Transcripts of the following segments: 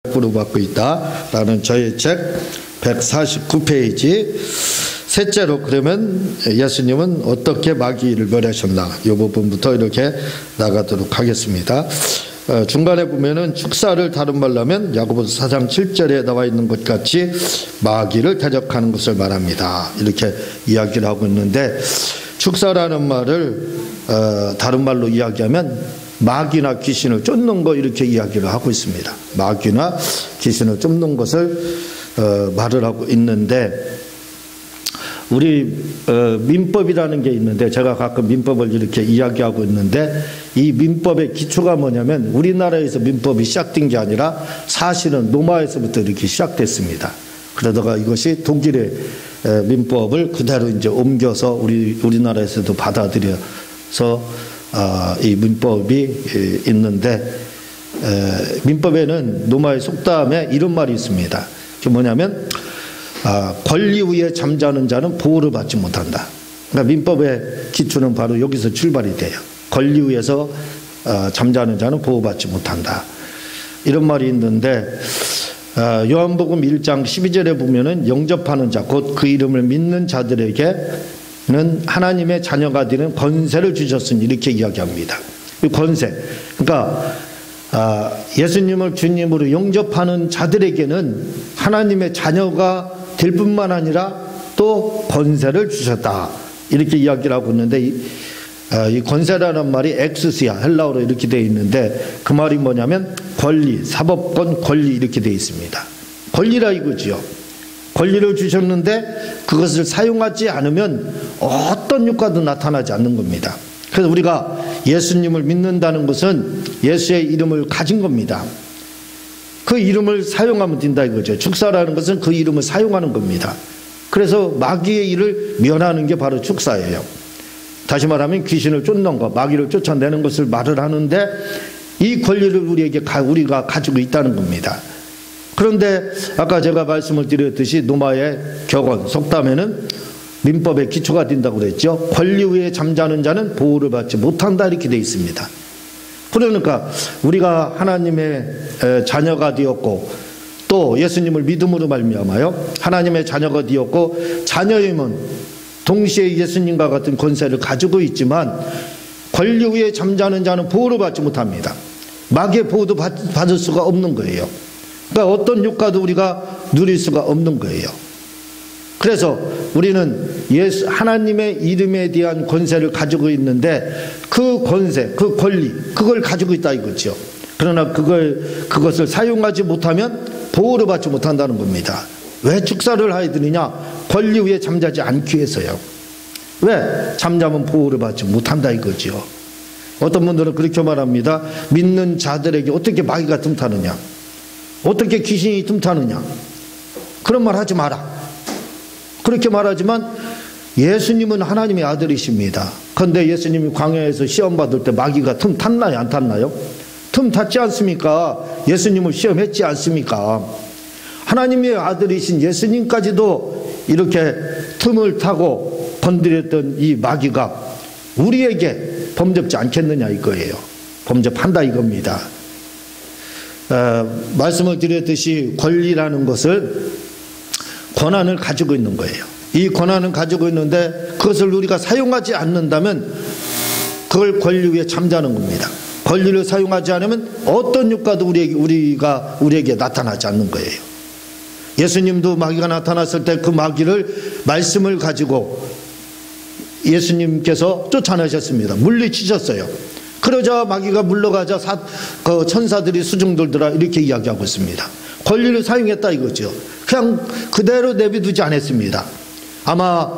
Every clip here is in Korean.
부름받고 있다라는 저의 책 149페이지. 셋째로, 그러면 예수님은 어떻게 마귀를 멸하셨나, 이 부분부터 이렇게 나가도록 하겠습니다. 중간에 보면은 축사를 다른 말로 하면 야고보서 4장 7절에 나와 있는 것 같이 마귀를 대적하는 것을 말합니다. 이렇게 이야기를 하고 있는데, 축사라는 말을 다른 말로 이야기하면 마귀나 귀신을 쫓는 거, 이렇게 이야기를 하고 있습니다. 마귀나 귀신을 쫓는 것을 말을 하고 있는데, 우리 민법이라는 게 있는데, 제가 가끔 민법을 이렇게 이야기하고 있는데, 이 민법의 기초가 뭐냐면 우리나라에서 민법이 시작된 게 아니라 사실은 로마에서부터 이렇게 시작됐습니다. 그러다가 이것이 독일의 민법을 그대로 이제 옮겨서 우리나라에서도 받아들여서 이 민법이 있는데, 민법에는 로마의 속담에 이런 말이 있습니다. 그게 뭐냐면 권리 위에 잠자는 자는 보호를 받지 못한다. 그러니까 민법의 기초는 바로 여기서 출발이 돼요. 권리 위에서 잠자는 자는 보호받지 못한다, 이런 말이 있는데, 요한복음 1장 12절에 보면은 영접하는 자, 곧 그 이름을 믿는 자들에게는 하나님의 자녀가 되는 권세를 주셨으니, 이렇게 이야기합니다. 이 권세, 그러니까 예수님을 주님으로 영접하는 자들에게는 하나님의 자녀가 될 뿐만 아니라 또 권세를 주셨다, 이렇게 이야기를 하고 있는데, 이 권세라는 말이 엑스시아, 헬라어로 이렇게 되어 있는데, 그 말이 뭐냐면 권리, 사법권, 권리, 이렇게 되어 있습니다. 권리라 이거지요. 권리를 주셨는데 그것을 사용하지 않으면 어떤 효과도 나타나지 않는 겁니다. 그래서 우리가 예수님을 믿는다는 것은 예수의 이름을 가진 겁니다. 그 이름을 사용하면 된다 이거죠. 축사라는 것은 그 이름을 사용하는 겁니다. 그래서 마귀의 일을 면하는 게 바로 축사예요. 다시 말하면 귀신을 쫓는 것, 마귀를 쫓아내는 것을 말을 하는데, 이 권리를 우리가 가지고 있다는 겁니다. 그런데 아까 제가 말씀을 드렸듯이 로마의 격언, 속담에는 민법의 기초가 된다고 그랬죠. 권리 위에 잠자는 자는 보호를 받지 못한다, 이렇게 되어 있습니다. 그러니까 우리가 하나님의 자녀가 되었고, 또 예수님을 믿음으로 말미암아요 하나님의 자녀가 되었고, 자녀임은 동시에 예수님과 같은 권세를 가지고 있지만 권리 위에 잠자는 자는 보호를 받지 못합니다. 마귀의 보호도 받을 수가 없는 거예요. 그러니까 어떤 효과도 우리가 누릴 수가 없는 거예요. 그래서 우리는 하나님의 이름에 대한 권세를 가지고 있는데, 그 권세, 그 권리, 그걸 가지고 있다 이거죠. 그러나 그것을 사용하지 못하면 보호를 받지 못한다는 겁니다. 왜 축사를 하야 되느냐? 권리 위에 잠자지 않기 위해서요. 왜? 잠자면 보호를 받지 못한다 이거죠. 어떤 분들은 그렇게 말합니다. 믿는 자들에게 어떻게 마귀가 틈타느냐, 어떻게 귀신이 틈타느냐, 그런 말 하지 마라, 그렇게 말하지만 예수님은 하나님의 아들이십니다. 그런데 예수님이 광야에서 시험 받을 때 마귀가 틈 탔나요, 안 탔나요? 틈 탔지 않습니까? 예수님을 시험했지 않습니까? 하나님의 아들이신 예수님까지도 이렇게 틈을 타고 건드렸던 이 마귀가 우리에게 범접지 않겠느냐 이거예요. 범접한다 이겁니다. 말씀을 드렸듯이 권리라는 것을, 권한을 가지고 있는 거예요. 이 권한을 가지고 있는데 그것을 우리가 사용하지 않는다면 그걸 권리 위에 잠자는 겁니다. 권리를 사용하지 않으면 어떤 효과도 우리에게 나타나지 않는 거예요. 예수님도 마귀가 나타났을 때 그 마귀를 말씀을 가지고 예수님께서 쫓아내셨습니다. 물리치셨어요. 그러자 마귀가 물러가자 그 천사들이 수중들더라, 이렇게 이야기하고 있습니다. 권리를 사용했다 이거죠. 그냥 그대로 내비두지 않았습니다. 아마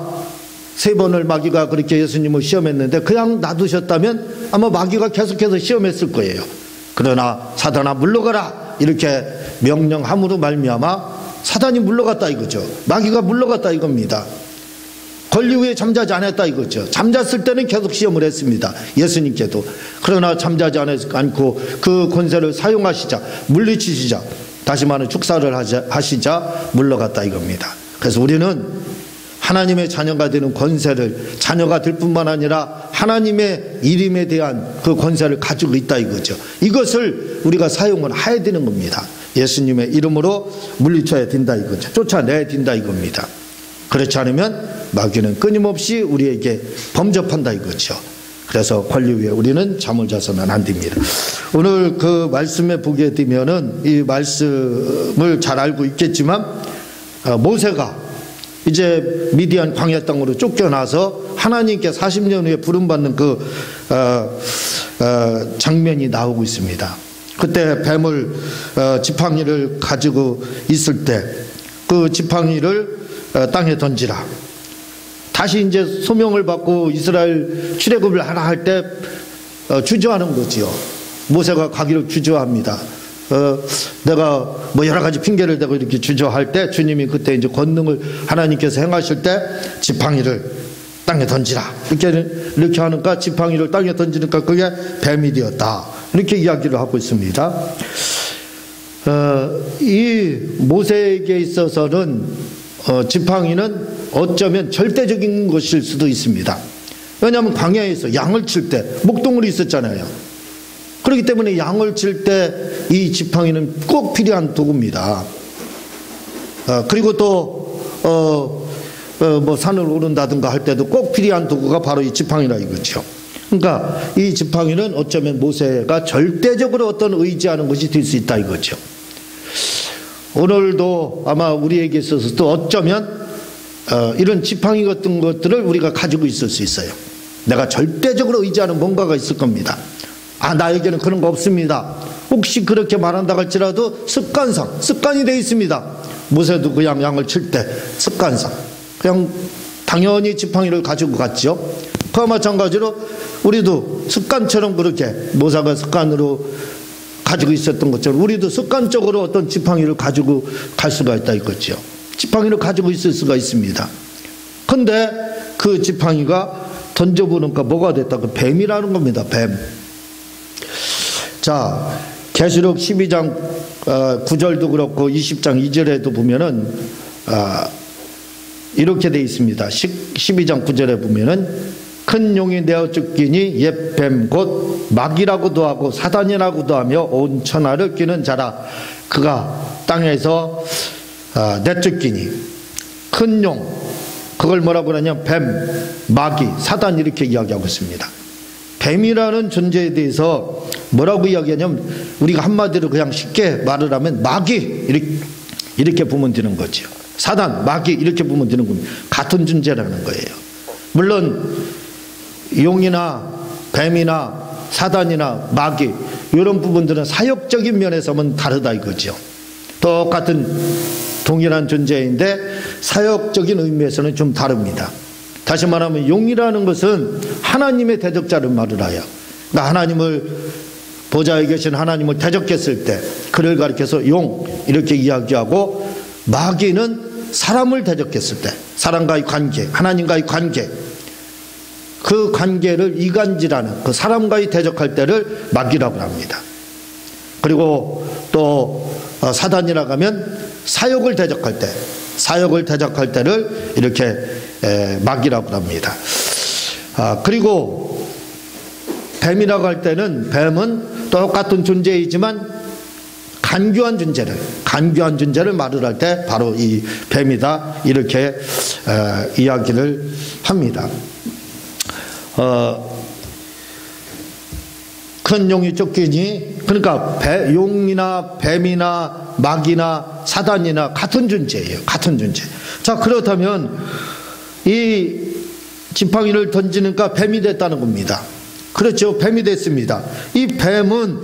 3번을 마귀가 그렇게 예수님을 시험했는데 그냥 놔두셨다면 아마 마귀가 계속해서 시험했을 거예요. 그러나 사단아 물러가라, 이렇게 명령함으로 말미암아 사단이 물러갔다 이거죠. 마귀가 물러갔다 이겁니다. 권리 위에 잠자지 않았다 이거죠. 잠잤을 때는 계속 시험을 했습니다, 예수님께도. 그러나 잠자지 않고 그 권세를 사용하시자, 물리치시자, 다시 말하면 축사를 하시자 물러갔다 이겁니다. 그래서 우리는 하나님의 자녀가 되는 권세를, 자녀가 될 뿐만 아니라 하나님의 이름에 대한 그 권세를 가지고 있다 이거죠. 이것을 우리가 사용을 해야 되는 겁니다. 예수님의 이름으로 물리쳐야 된다 이거죠. 쫓아내야 된다 이겁니다. 그렇지 않으면 마귀는 끊임없이 우리에게 범접한다 이거죠. 그래서 권리 위에 우리는 잠을 자서는 안 됩니다. 오늘 그 말씀에 보게 되면은 이 말씀을 잘 알고 있겠지만 모세가 이제 미디안 광야 땅으로 쫓겨나서 하나님께 40년 후에 부름받는 그 장면이 나오고 있습니다. 그때 뱀을 지팡이를 가지고 있을 때 그 지팡이를 땅에 던지라. 다시 이제 소명을 받고 이스라엘 출애굽을 하나 할 때 주저하는 거지요. 모세가 가기를 주저합니다. 내가 뭐 여러 가지 핑계를 대고 이렇게 주저할 때 주님이 그때 이제 권능을 하나님께서 행하실 때 지팡이를 땅에 던지라 이렇게 하니까 지팡이를 땅에 던지니까 그게 뱀이 되었다 이렇게 이야기를 하고 있습니다. 이 모세에게 있어서는 지팡이는 어쩌면 절대적인 것일 수도 있습니다. 왜냐하면 광야에서 양을 칠 때 목동물이 있었잖아요. 그렇기 때문에 양을 칠 때 이 지팡이는 꼭 필요한 도구입니다. 그리고 또 뭐 산을 오른다든가 할 때도 꼭 필요한 도구가 바로 이 지팡이라 이거죠. 그러니까 이 지팡이는 어쩌면 모세가 절대적으로 어떤 의지하는 것이 될 수 있다 이거죠. 오늘도 아마 우리에게 있어서도 어쩌면 이런 지팡이 같은 것들을 우리가 가지고 있을 수 있어요. 내가 절대적으로 의지하는 뭔가가 있을 겁니다. 나에게는 그런 거 없습니다. 혹시 그렇게 말한다 할지라도 습관이 되어 있습니다. 모세도 그냥 양을 칠 때 습관상 그냥 당연히 지팡이를 가지고 갔죠. 그와 마찬가지로 우리도 습관처럼 그렇게 모세가 습관으로 가지고 있었던 것처럼 우리도 습관적으로 어떤 지팡이를 가지고 갈 수가 있다 이거죠. 지팡이를 가지고 있을 수가 있습니다. 근데 그 지팡이가 던져보니까 뭐가 됐다? 그 뱀이라는 겁니다. 뱀. 자, 계시록 12장 9절도 그렇고 20장 2절에도 보면은 이렇게 되어 있습니다. 12장 9절에 보면은 큰 용이 내어 쫓기니 옛 뱀 곧 마귀라고도 하고 사단이라고도 하며 온 천하를 끼는 자라. 그가 땅에서 내쫓기니 큰 용, 그걸 뭐라고 그러냐? 뱀, 마귀, 사단 이렇게 이야기하고 있습니다. 뱀이라는 존재에 대해서 뭐라고 이야기하냐면 우리가 한마디로 그냥 쉽게 말을 하면 마귀 이렇게 보면 되는 거죠. 사단, 마귀 이렇게 보면 되는 겁니다. 같은 존재라는 거예요. 물론 용이나 뱀이나 사단이나 마귀 이런 부분들은 사역적인 면에서는 다르다 이거죠. 똑같은 동일한 존재인데 사역적인 의미에서는 좀 다릅니다. 다시 말하면 용이라는 것은 하나님의 대적자를 말을 하여, 그러니까 하나님을 보좌에 계신 하나님을 대적했을 때 그를 가리켜서 용 이렇게 이야기하고, 마귀는 사람을 대적했을 때 사람과의 관계, 하나님과의 관계, 그 관계를 이간질하는 그 사람과의 대적할 때를 마귀라고 합니다. 그리고 또 사단이라고 하면 사역을 대적할 때를 이렇게 마귀라고 합니다. 그리고 뱀이라고 할 때는 뱀은 똑같은 존재이지만 간교한 존재를 말을 할 때 바로 이 뱀이다 이렇게 이야기를 합니다. 큰 용이 쫓기니, 그러니까 용이나 뱀이나 마귀나 사단이나 같은 존재예요. 같은 존재. 자, 그렇다면 이 지팡이를 던지니까 뱀이 됐다는 겁니다. 그렇죠. 뱀이 됐습니다. 이 뱀은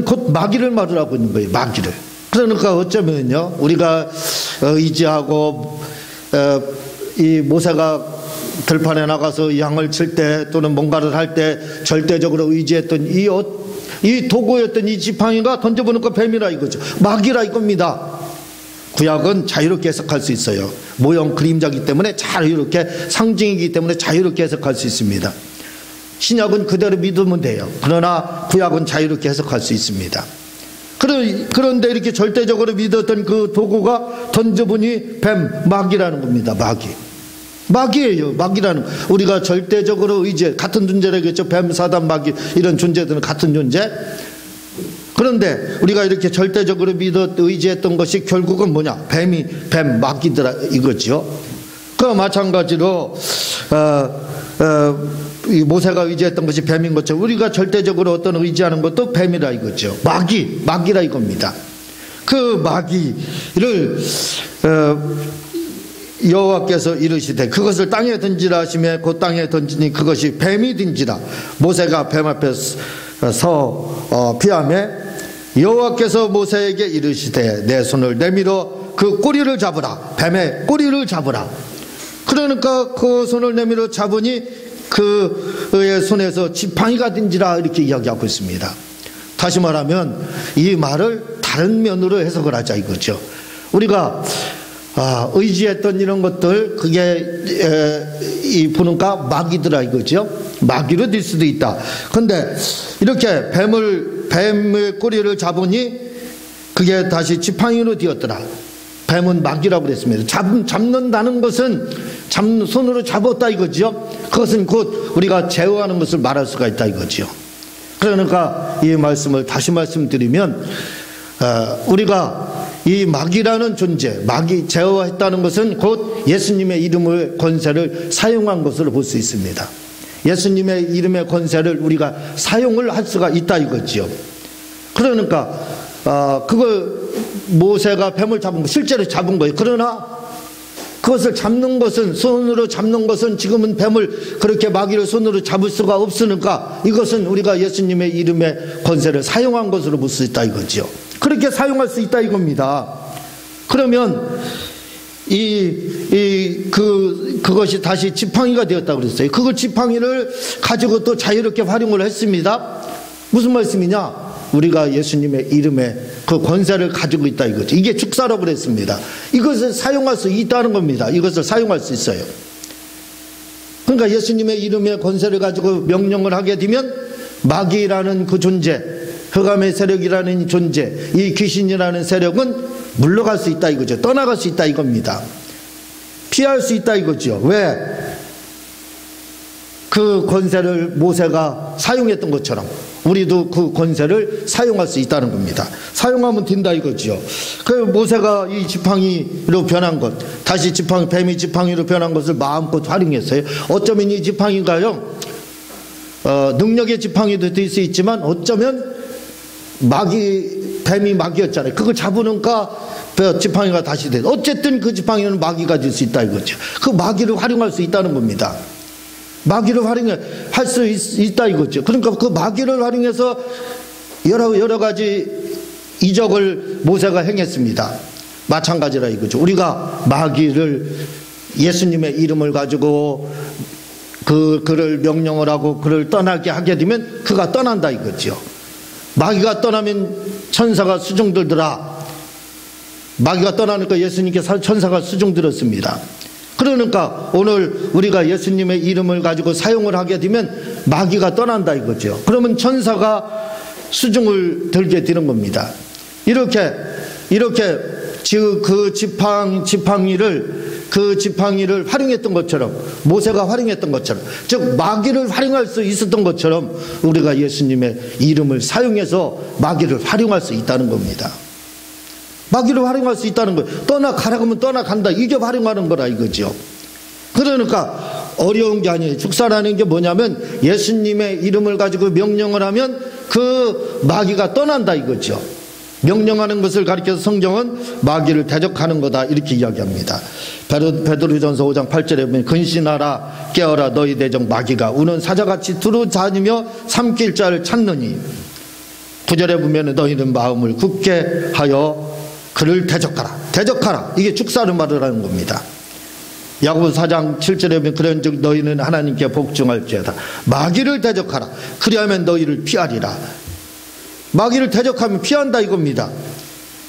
곧 마귀를 말을 하고 있는 거예요. 마귀를. 그러니까 어쩌면요, 우리가 의지하고 이 모세가 들판에 나가서 양을 칠 때 또는 뭔가를 할 때 절대적으로 의지했던 이 도구였던 이 지팡이가 던져보니까 뱀이라 이거죠. 마귀라 이겁니다. 구약은 자유롭게 해석할 수 있어요. 모형 그림자이기 때문에 자유롭게, 상징이기 때문에 자유롭게 해석할 수 있습니다. 신약은 그대로 믿으면 돼요. 그러나 구약은 자유롭게 해석할 수 있습니다. 그런데 이렇게 절대적으로 믿었던 그 도구가 던져보니 뱀, 마귀라는 겁니다. 마귀예요. 마귀라는, 우리가 절대적으로 같은 존재라겠죠. 뱀, 사단, 마귀 이런 존재들은 같은 존재. 그런데 우리가 이렇게 절대적으로 의지했던 것이 결국은 뭐냐? 뱀, 마귀더라 이거죠. 그와 마찬가지로 이 모세가 의지했던 것이 뱀인 것처럼 우리가 절대적으로 어떤 의지하는 것도 뱀이라 이거죠. 마귀라 이겁니다. 그 마귀를 여호와께서 이르시되 그것을 땅에 던지라 하시며 그 땅에 던지니 그것이 뱀이 든지라. 모세가 뱀 앞에 서 피하며 여호와께서 모세에게 이르시되 내 손을 내밀어 그 꼬리를 잡으라. 뱀의 꼬리를 잡으라. 그러니까 그 손을 내밀어 잡으니 그의 손에서 지팡이가 든지라 이렇게 이야기하고 있습니다. 다시 말하면 이 말을 다른 면으로 해석을 하자 이거죠. 우리가 의지했던 이런 것들 그게 이 보니까 마귀더라 이거죠. 마귀로 될 수도 있다. 그런데 이렇게 뱀의 꼬리를 잡으니 그게 다시 지팡이로 되었더라. 뱀은 마귀라고 그랬습니다. 잡는다는 것은 손으로 잡았다 이거죠. 그것은 곧 우리가 제어하는 것을 말할 수가 있다 이거죠. 그러니까 이 말씀을 다시 말씀드리면 우리가 이 마귀라는 존재, 제어했다는 것은 곧 예수님의 이름의 권세를 사용한 것으로 볼 수 있습니다. 예수님의 이름의 권세를 우리가 사용을 할 수가 있다 이거죠. 그러니까 그걸 모세가 뱀을 잡은 거 실제로 잡은 거예요. 그러나 그것을 잡는 것은 손으로 잡는 것은 지금은 뱀을 그렇게 마귀를 손으로 잡을 수가 없으니까 이것은 우리가 예수님의 이름의 권세를 사용한 것으로 볼 수 있다 이거죠. 그렇게 사용할 수 있다 이겁니다. 그러면 그것이 다시 지팡이가 되었다고 그랬어요. 그걸 지팡이를 가지고 또 자유롭게 활용을 했습니다. 무슨 말씀이냐? 우리가 예수님의 이름에 그 권세를 가지고 있다 이거죠. 이게 축사라고 그랬습니다. 이것을 사용할 수 있다는 겁니다. 이것을 사용할 수 있어요. 그러니까 예수님의 이름의 권세를 가지고 명령을 하게 되면 마귀라는 그 존재, 흑암의 세력이라는 존재, 이 귀신이라는 세력은 물러갈 수 있다 이거죠. 떠나갈 수 있다 이겁니다. 피할 수 있다 이거죠. 왜? 그 권세를 모세가 사용했던 것처럼 우리도 그 권세를 사용할 수 있다는 겁니다. 사용하면 된다 이거죠. 그 모세가 이 지팡이로 변한 것, 다시 뱀이 지팡이로 변한 것을 마음껏 활용했어요. 어쩌면 이 지팡이가요, 능력의 지팡이도 될 수 있지만 어쩌면 뱀이 마귀였잖아요. 그걸 잡으니까 지팡이가 다시 돼. 어쨌든 그 지팡이는 마귀가 될 수 있다 이거죠. 그 마귀를 활용할 수 있다는 겁니다. 마귀를 활용할 수 있다 이거죠. 그러니까 그 마귀를 활용해서 여러 가지 이적을 모세가 행했습니다. 마찬가지라 이거죠. 우리가 마귀를 예수님의 이름을 가지고 그를 명령을 하고 그를 떠나게 하게 되면 그가 떠난다 이거죠. 마귀가 떠나면 천사가 수종들더라. 마귀가 떠나니까 예수님께 천사가 수종들었습니다. 그러니까 오늘 우리가 예수님의 이름을 가지고 사용을 하게 되면 마귀가 떠난다 이거죠. 그러면 천사가 수중을 들게 되는 겁니다. 이렇게 그 지팡이를 활용했던 것처럼, 모세가 활용했던 것처럼, 즉 마귀를 활용할 수 있었던 것처럼 우리가 예수님의 이름을 사용해서 마귀를 활용할 수 있다는 겁니다. 마귀를 활용할 수 있다는 거예요. 떠나가라고 하면 떠나간다. 이게 활용하는 거라 이거죠. 그러니까 어려운 게 아니에요. 축사라는 게 뭐냐면 예수님의 이름을 가지고 명령을 하면 그 마귀가 떠난다 이거죠. 명령하는 것을 가리켜서 성경은 마귀를 대적하는 거다 이렇게 이야기합니다. 베드로전서 5장 8절에 보면 근신하라 깨어라 너희 대적 마귀가 우는 사자같이 두루 다니며 삼킬 자를 찾느니 9절에 보면 너희는 마음을 굳게 하여 그를 대적하라. 이게 축사를 말하는 겁니다. 야고보서 4장 7절에 보면 그런즉 너희는 하나님께 복종할지어다. 마귀를 대적하라. 그리하면 너희를 피하리라. 마귀를 대적하면 피한다 이겁니다.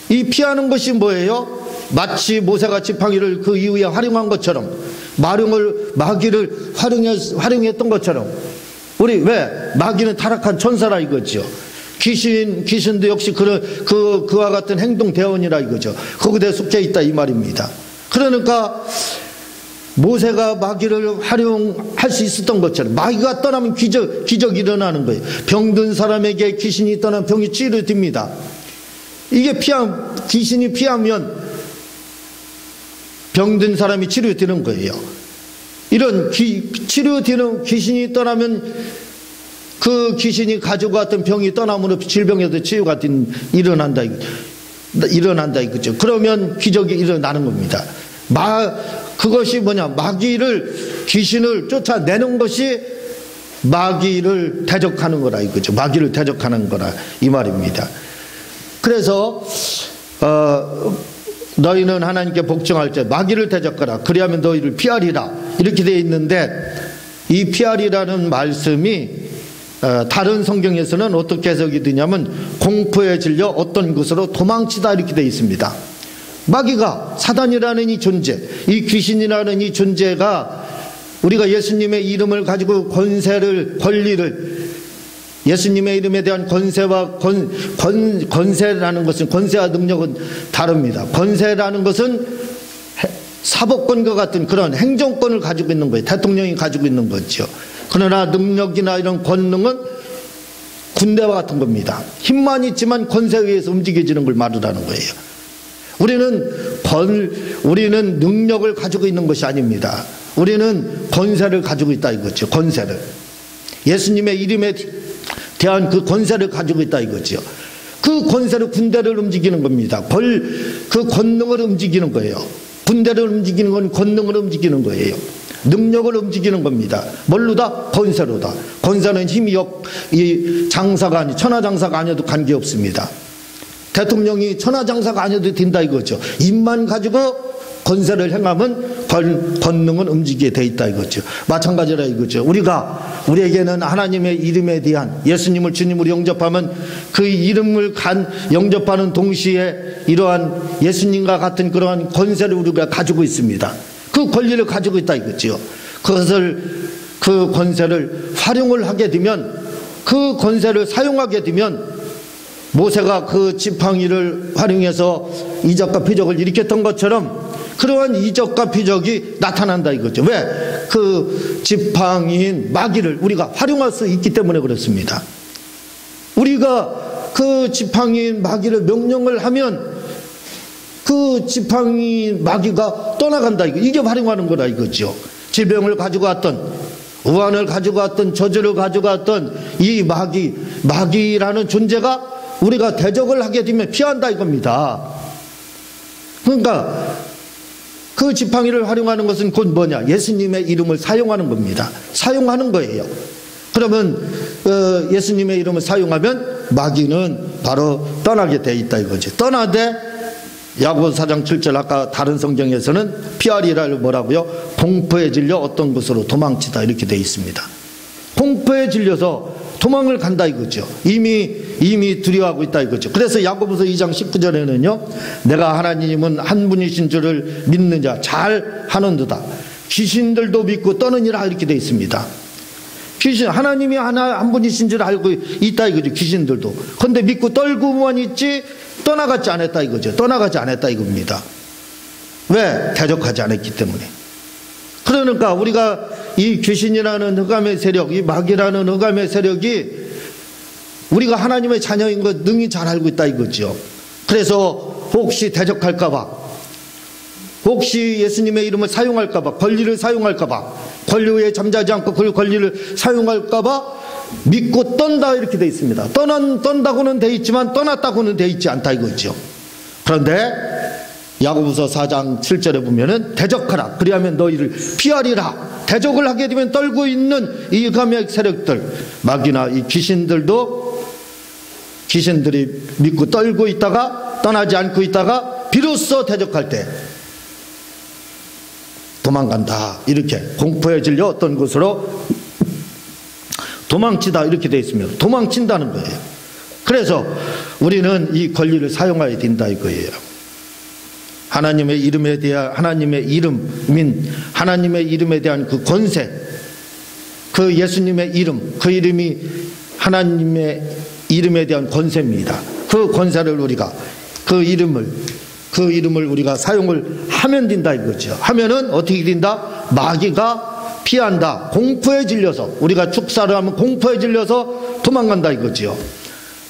이 피하는 것이 뭐예요? 마치 모세가 지팡이를 그 이후에 활용한 것처럼 마귀를 활용했던 것처럼 우리 왜? 마귀는 타락한 천사라 이거죠. 귀신도 역시 그와 같은 행동 대원이라 이거죠. 거기에 속해 있다 이 말입니다. 그러니까 모세가 마귀를 활용할 수 있었던 것처럼 마귀가 떠나면 기적이 일어나는 거예요. 병든 사람에게 귀신이 떠나면 병이 치료됩니다. 이게 귀신이 피하면 병든 사람이 치료되는 거예요. 이런 치료되는 귀신이 떠나면 그 귀신이 가지고 왔던 병이 떠남으로 질병에도 치유가 일어난다 이거죠. 그러면 기적이 일어나는 겁니다. 그것이 뭐냐? 귀신을 쫓아내는 것이 마귀를 대적하는 거라 이거죠. 마귀를 대적하는 거라 이 말입니다. 그래서 너희는 하나님께 복종할 때 마귀를 대적하라. 그리하면 너희를 피하리라. 이렇게 되어 있는데 이 피하리라는 말씀이 다른 성경에서는 어떻게 해석이 되냐면 공포에 질려 어떤 곳으로 도망치다 이렇게 되어 있습니다. 마귀가 사단이라는 이 존재, 이 귀신이라는 이 존재가 우리가 예수님의 이름을 가지고 권리를 예수님의 이름에 대한 권세와 권세라는 것은 권세와 능력은 다릅니다. 권세라는 것은 사법권과 같은 그런 행정권을 가지고 있는 거예요. 대통령이 가지고 있는 거죠. 그러나 능력이나 이런 권능은 군대와 같은 겁니다. 힘만 있지만 권세에 의해서 움직여지는 걸 말하는 거예요. 우리는 능력을 가지고 있는 것이 아닙니다. 우리는 권세를 가지고 있다 이거죠. 권세를. 예수님의 이름에 대한 그 권세를 가지고 있다 이거죠. 그 권세로 군대를 움직이는 겁니다. 그 권능을 움직이는 거예요. 군대를 움직이는 건 권능을 움직이는 거예요. 능력을 움직이는 겁니다. 뭘로다? 권세로다. 권세는 힘이 장사가 천하장사가 아니어도 관계없습니다. 대통령이 천하장사가 아니어도 된다 이거죠. 입만 가지고 권세를 행하면 권능은 움직이게 돼 있다 이거죠. 마찬가지라 이거죠. 우리에게는 하나님의 이름에 대한 예수님을 주님으로 영접하면 그 이름을 영접하는 동시에 이러한 예수님과 같은 그러한 권세를 우리가 가지고 있습니다. 그 권리를 가지고 있다 이거죠. 그 권세를 활용을 하게 되면, 그 권세를 사용하게 되면 모세가 그 지팡이를 활용해서 이적과 표적을 일으켰던 것처럼 그러한 이적과 표적이 나타난다 이거죠. 왜? 그 지팡이인 마귀를 우리가 활용할 수 있기 때문에 그렇습니다. 우리가 그 지팡이인 마귀를 명령을 하면 그 지팡이 마귀가 떠나간다 이게 활용하는 거라 이거죠. 질병을 가지고 왔던, 우환을 가지고 왔던, 저주를 가지고 왔던 이 마귀라는 존재가 우리가 대적을 하게 되면 피한다 이겁니다. 그러니까 그 지팡이를 활용하는 것은 곧 뭐냐? 예수님의 이름을 사용하는 겁니다. 사용하는 거예요. 그러면 예수님의 이름을 사용하면 마귀는 바로 떠나게 돼 있다 이거지. 떠나되 야고보서 4장 7절 아까 다른 성경에서는 피하리라를 뭐라고요? 공포에 질려 어떤 곳으로 도망치다 이렇게 돼 있습니다. 공포에 질려서 도망을 간다 이거죠. 이미 두려워하고 있다 이거죠. 그래서 야고보서 2장 19절에는요, 내가 하나님은 한 분이신 줄을 믿는 자 잘 하는도다. 귀신들도 믿고 떠느니라 이렇게 돼 있습니다. 하나님이 한 분이신 줄 알고 있다 이거죠. 귀신들도. 그런데 믿고 떨고만 있지 떠나가지 않았다 이거죠. 떠나가지 않았다 이겁니다. 왜? 대적하지 않았기 때문에. 그러니까 우리가 이 귀신이라는 흑암의 세력, 이 마귀라는 흑암의 세력이 우리가 하나님의 자녀인 것 능히 잘 알고 있다 이거죠. 그래서 혹시 대적할까봐, 혹시 예수님의 이름을 사용할까봐, 권리를 사용할까봐, 권리 위에 잠자지 않고 그 권리를 사용할까봐 믿고 떤다 이렇게 돼 있습니다. 떤다고는 돼 있지만 떠났다고는 돼 있지 않다 이거죠. 그런데 야고보서 4장 7절에 보면은 대적하라. 그리하면 너희를 피하리라. 대적을 하게 되면 떨고 있는 이 흑암의 세력들, 마귀나 이 귀신들이 믿고 떨고 있다가 떠나지 않고 있다가 비로소 대적할 때 도망간다. 이렇게 공포에 질려 어떤 곳으로 도망치다 이렇게 되어 있습니다. 도망친다는 거예요. 그래서 우리는 이 권리를 사용해야 된다 이거예요. 하나님의 이름에 대한 하나님의 이름에 대한 그 권세, 그 예수님의 이름, 그 이름이 하나님의 이름에 대한 권세입니다. 그 권세를 우리가 그 이름을 우리가 사용을 하면 된다 이거죠. 하면은 어떻게 된다? 마귀가 피한다. 공포에 질려서, 우리가 축사를 하면 공포에 질려서 도망간다 이거지요.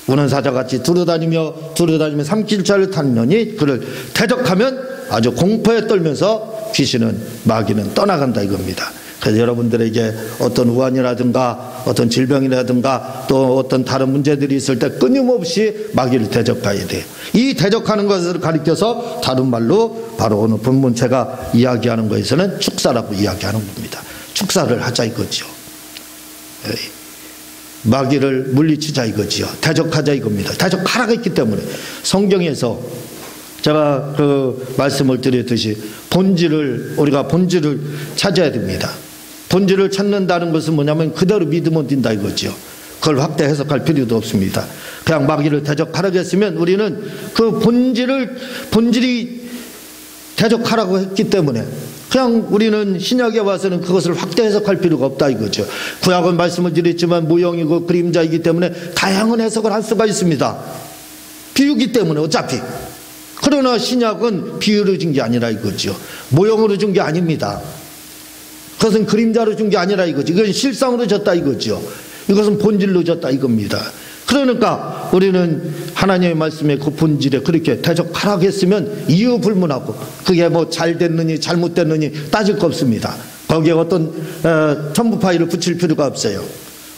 우는 사자같이 두루다니며 삼킬자를 탔느니 그를 대적하면 아주 공포에 떨면서 귀신은, 마귀는 떠나간다 이겁니다. 그래서 여러분들에게 어떤 우환이라든가 어떤 질병이라든가 또 어떤 다른 문제들이 있을 때 끊임없이 마귀를 대적해야 돼요. 이 대적하는 것을 가리켜서 다른 말로 바로 오늘 본문체가 이야기하는 것에서는 축사라고 이야기하는 겁니다. 축사를 하자 이거죠. 마귀를 물리치자 이거지요. 대적하자 이겁니다. 대적하라고 했기 때문에 성경에서 제가 그 말씀을 드렸듯이 우리가 본질을 찾아야 됩니다. 본질을 찾는다는 것은 뭐냐면 그대로 믿으면 된다 이거죠. 그걸 확대 해석할 필요도 없습니다. 그냥 마귀를 대적하라고 했으면 우리는 그 본질이 대적하라고 했기 때문에 그냥 우리는 신약에 와서는 그것을 확대 해석할 필요가 없다 이거죠. 구약은 말씀을 드렸지만 모형이고 그림자이기 때문에 다양한 해석을 할 수가 있습니다. 비유기 때문에 어차피. 그러나 신약은 비유로 준 게 아니라 이거죠. 모형으로 준 게 아닙니다. 그것은 그림자로 준 게 아니라 이거죠. 이건 실상으로 줬다 이거죠. 이것은 본질로 줬다 이겁니다. 그러니까 우리는 하나님의 말씀에 그 본질에 그렇게 대적하라고 했으면 이유 불문하고 그게 뭐 잘 됐느니 잘못됐느니 따질 거 없습니다. 거기에 어떤 첨부 파일을 붙일 필요가 없어요.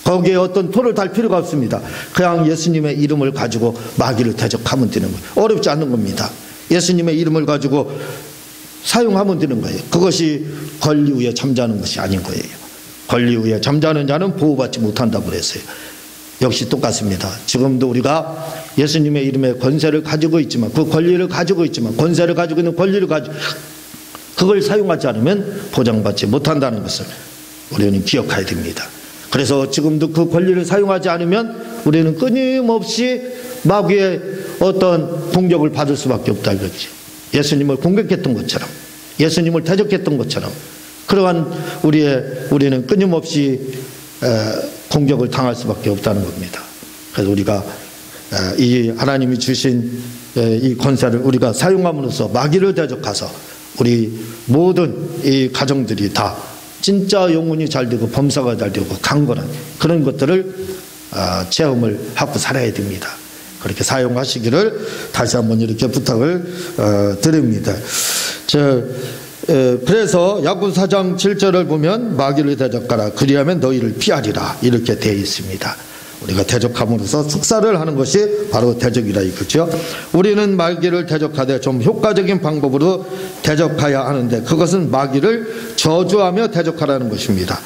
거기에 어떤 토를 달 필요가 없습니다. 그냥 예수님의 이름을 가지고 마귀를 대적하면 되는 거예요. 어렵지 않는 겁니다. 예수님의 이름을 가지고 사용하면 되는 거예요. 그것이 권리 위에 잠자는 것이 아닌 거예요. 권리 위에 잠자는 자는 보호받지 못한다고 그랬어요. 역시 똑같습니다. 지금도 우리가 예수님의 이름에 권세를 가지고 있지만 그 권리를 가지고 있지만 권세를 가지고 있는 권리를 가지고 그걸 사용하지 않으면 보장받지 못한다는 것을 우리는 기억해야 됩니다. 그래서 지금도 그 권리를 사용하지 않으면 우리는 끊임없이 마귀의 어떤 공격을 받을 수밖에 없다 이거지. 예수님을 공격했던 것처럼 예수님을 대적했던 것처럼 그러한 우리는 끊임없이 공격을 당할 수밖에 없다는 겁니다. 그래서 우리가 이 하나님이 주신 이 권세를 우리가 사용함으로써 마귀를 대적해서 우리 모든 이 가정들이 다 진짜 영혼이 잘 되고 범사가 잘 되고 강건한 그런 것들을 체험을 하고 살아야 됩니다. 그렇게 사용하시기를 다시 한번 이렇게 부탁을 드립니다. 그래서 야고보서 4장 7절을 보면 마귀를 대적하라 그리하면 너희를 피하리라 이렇게 되어 있습니다. 우리가 대적함으로써 축사를 하는 것이 바로 대적이라 이거죠. 우리는 마귀를 대적하되 좀 효과적인 방법으로 대적해야 하는데 그것은 마귀를 저주하며 대적하라는 것입니다.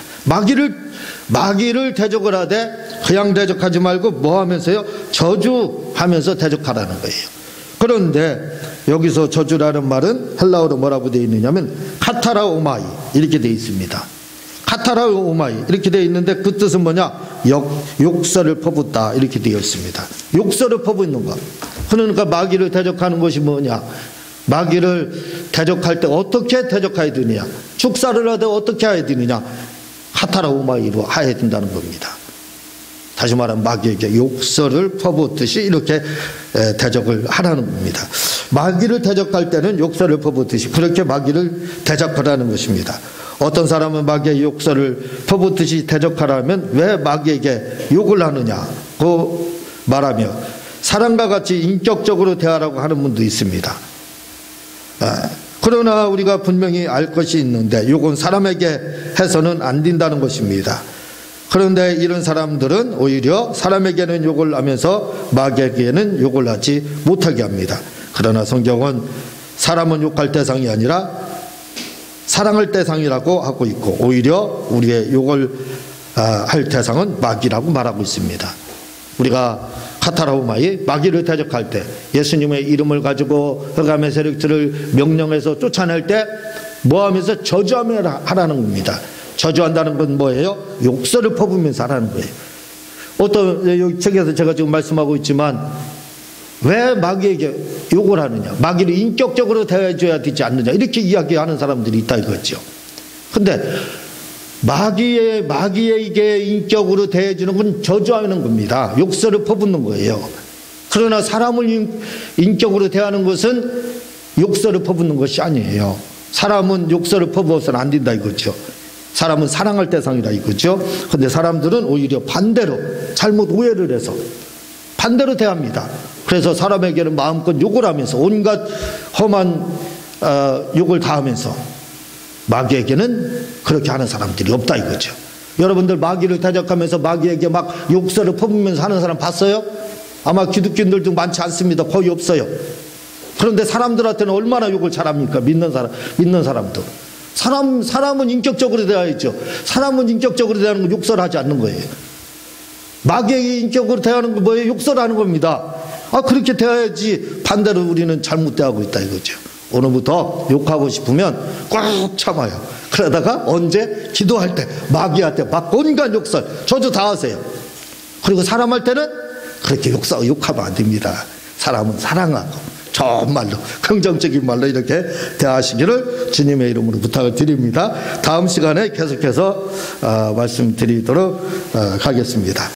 마귀를 대적을 하되 그냥 대적하지 말고 뭐 하면서요? 저주하면서 대적하라는 거예요. 그런데 여기서 저주라는 말은 헬라어로 뭐라고 되어 있느냐면 카타라오마이 이렇게 되어 있습니다. 카타라오마이 이렇게 되어 있는데 그 뜻은 뭐냐? 욕설을 퍼붓다 이렇게 되어 있습니다. 욕설을 퍼붓는 것. 그러니까 마귀를 대적하는 것이 뭐냐? 마귀를 대적할 때 어떻게 대적해야 되느냐? 축사를 하되 어떻게 해야 되느냐? 카타라오마이로 해야 된다는 겁니다. 다시 말하면 마귀에게 욕설을 퍼붓듯이 이렇게 대적을 하라는 겁니다. 마귀를 대적할 때는 욕설을 퍼붓듯이 그렇게 마귀를 대적하라는 것입니다. 어떤 사람은 마귀의 욕설을 퍼붓듯이 대적하라면 왜 마귀에게 욕을 하느냐고 말하며 사람과 같이 인격적으로 대하라고 하는 분도 있습니다. 그러나 우리가 분명히 알 것이 있는데 욕은 사람에게 해서는 안 된다는 것입니다. 그런데 이런 사람들은 오히려 사람에게는 욕을 하면서 마귀에게는 욕을 하지 못하게 합니다. 그러나 성경은 사람은 욕할 대상이 아니라 사랑할 대상이라고 하고 있고 오히려 우리의 욕을 할 대상은 마귀라고 말하고 있습니다. 우리가 카타라오마이 마귀를 대적할 때 예수님의 이름을 가지고 흑암의 세력들을 명령해서 쫓아낼 때 뭐 하면서 저주하며 하라는 겁니다. 저주한다는 건 뭐예요? 욕설을 퍼부면서 하라는 거예요. 어떤 책에서 제가 지금 말씀하고 있지만 왜 마귀에게 욕을 하느냐? 마귀를 인격적으로 대해줘야 되지 않느냐? 이렇게 이야기하는 사람들이 있다 이거죠. 근데 마귀에게 인격으로 대해주는 건 저주하는 겁니다. 욕설을 퍼붓는 거예요. 그러나 사람을 인격으로 대하는 것은 욕설을 퍼붓는 것이 아니에요. 사람은 욕설을 퍼부어서는 안 된다 이거죠. 사람은 사랑할 대상이라 이거죠. 근데 사람들은 오히려 반대로 잘못 오해를 해서 반대로 대합니다. 그래서 사람에게는 마음껏 욕을 하면서 온갖 험한 욕을 다 하면서 마귀에게는 그렇게 하는 사람들이 없다 이거죠. 여러분들 마귀를 대적하면서 마귀에게 막 욕설을 퍼부으면서 하는 사람 봤어요? 아마 기독교인들도 많지 않습니다. 거의 없어요. 그런데 사람들한테는 얼마나 욕을 잘합니까? 믿는 사람도. 사람은 인격적으로 대해야죠. 사람은 인격적으로 대하는 건 욕설하지 않는 거예요. 마귀에게 인격으로 대하는 건 뭐예요? 욕설하는 겁니다. 그렇게 대해야지. 반대로 우리는 잘못 대하고 있다 이거죠. 오늘부터 욕하고 싶으면 꽉 참아요. 그러다가 언제 기도할 때 마귀한테 막 온갖 욕설 저주 다 하세요. 그리고 사람할 때는 그렇게 욕하면 안 됩니다. 사람은 사랑하고 좋은 말로 긍정적인 말로 이렇게 대하시기를 주님의 이름으로 부탁을 드립니다. 다음 시간에 계속해서 말씀드리도록 하겠습니다.